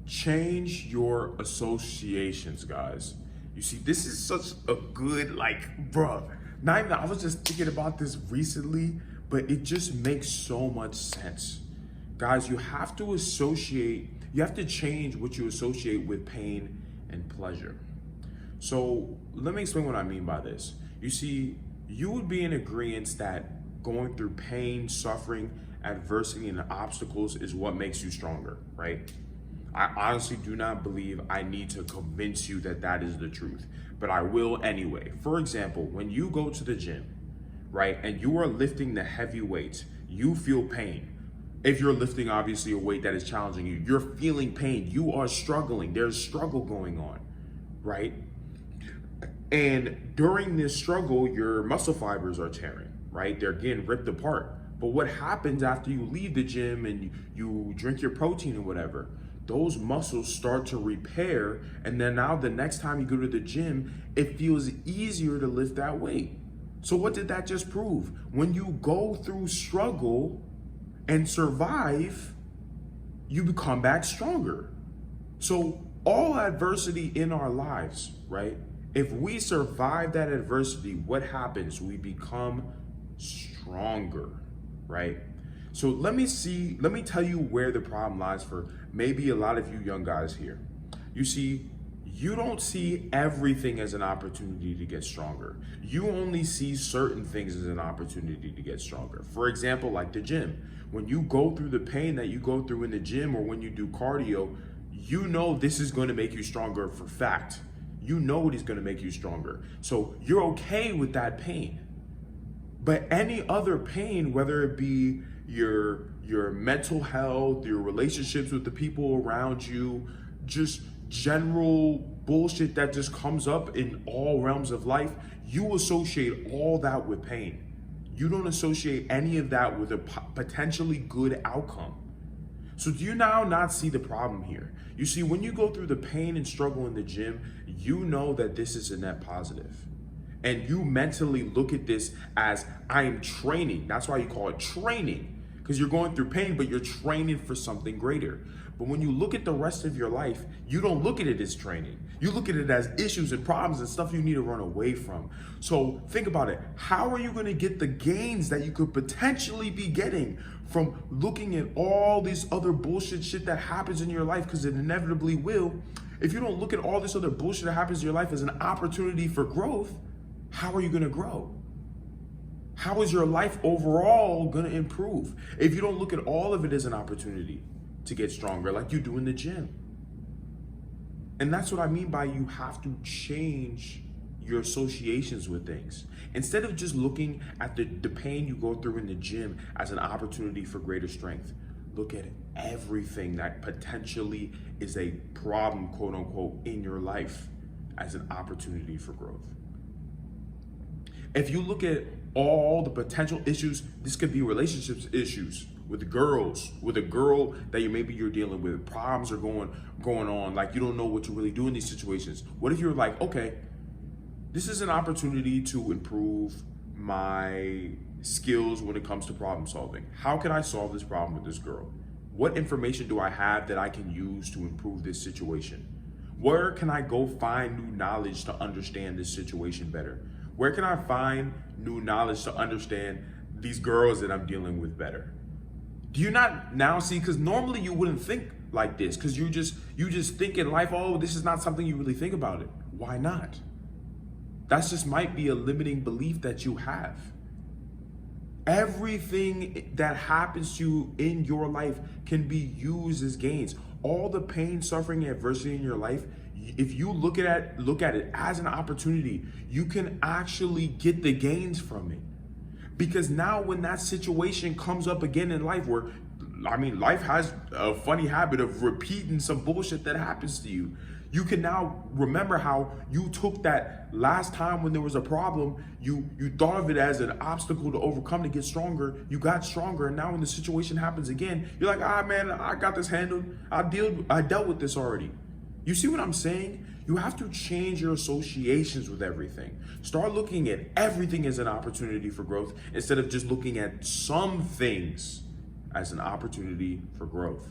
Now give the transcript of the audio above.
Change your associations, guys. You see, this is such a good, bruh. Not even, I was just thinking about this recently, but it just makes so much sense. Guys, you have to change what you associate with pain and pleasure. So let me explain what I mean by this. You see, you would be in agreement that going through pain, suffering, adversity, and obstacles is what makes you stronger, right? I honestly do not believe I need to convince you that that is the truth, but I will anyway. For example, when you go to the gym, right, and you are lifting the heavy weights, you feel pain. If you're lifting, obviously, a weight that is challenging you, you're feeling pain. You are struggling. There's struggle going on, right? And during this struggle, your muscle fibers are tearing, right? They're getting ripped apart. But what happens after you leave the gym and you drink your protein and whatever? Those muscles start to repair, and then now the next time you go to the gym, it feels easier to lift that weight. So what did that just prove? When you go through struggle and survive, you become back stronger. So all adversity in our lives, right? If we survive that adversity, what happens? We become stronger, right? So let me tell you where the problem lies for maybe a lot of you young guys here. You see, you don't see everything as an opportunity to get stronger. You only see certain things as an opportunity to get stronger. For example, like the gym. When you go through the pain that you go through in the gym or when you do cardio, you know this is going to make you stronger for fact. You know it is going to make you stronger. So you're okay with that pain. But any other pain, whether it be your mental health, your relationships with the people around you, just general bullshit that just comes up in all realms of life, you associate all that with pain. You don't associate any of that with a potentially good outcome. So do you now not see the problem here? You see, when you go through the pain and struggle in the gym, you know that this is a net positive. And you mentally look at this as, I am training. That's why you call it training. Because you're going through pain, but you're training for something greater. But when you look at the rest of your life, you don't look at it as training. You look at it as issues and problems and stuff you need to run away from. So think about it. How are you going to get the gains that you could potentially be getting from looking at all this other bullshit shit that happens in your life? Because it inevitably will. If you don't look at all this other bullshit that happens in your life as an opportunity for growth, how are you going to grow? How is your life overall going to improve if you don't look at all of it as an opportunity to get stronger like you do in the gym? And that's what I mean by you have to change your associations with things. Instead of just looking at the pain you go through in the gym as an opportunity for greater strength, look at everything that potentially is a problem, quote unquote, in your life as an opportunity for growth. If you look at all the potential issues, this could be relationships issues with girls, with a girl that you're dealing with, problems are going on, like you don't know what to really do in these situations. What if you're like, okay, this is an opportunity to improve my skills when it comes to problem solving. How can I solve this problem with this girl? What information do I have that I can use to improve this situation? Where can I go find new knowledge to understand this situation better? Where can I find new knowledge to understand these girls that I'm dealing with better? Do you not now see, because normally you wouldn't think like this, because you just think in life, oh, this is not something you really think about it. Why not? That just might be a limiting belief that you have. Everything that happens to you in your life can be used as gains. All the pain, suffering, and adversity in your life, if you look at it as an opportunity, you can actually get the gains from it. Because now when that situation comes up again in life where, life has a funny habit of repeating some bullshit that happens to you. You can now remember how you took that last time when there was a problem, you thought of it as an obstacle to overcome to get stronger. You got stronger, and now when the situation happens again, you're like, man, I got this handled. I dealt with this already. You see what I'm saying? You have to change your associations with everything. Start looking at everything as an opportunity for growth instead of just looking at some things as an opportunity for growth.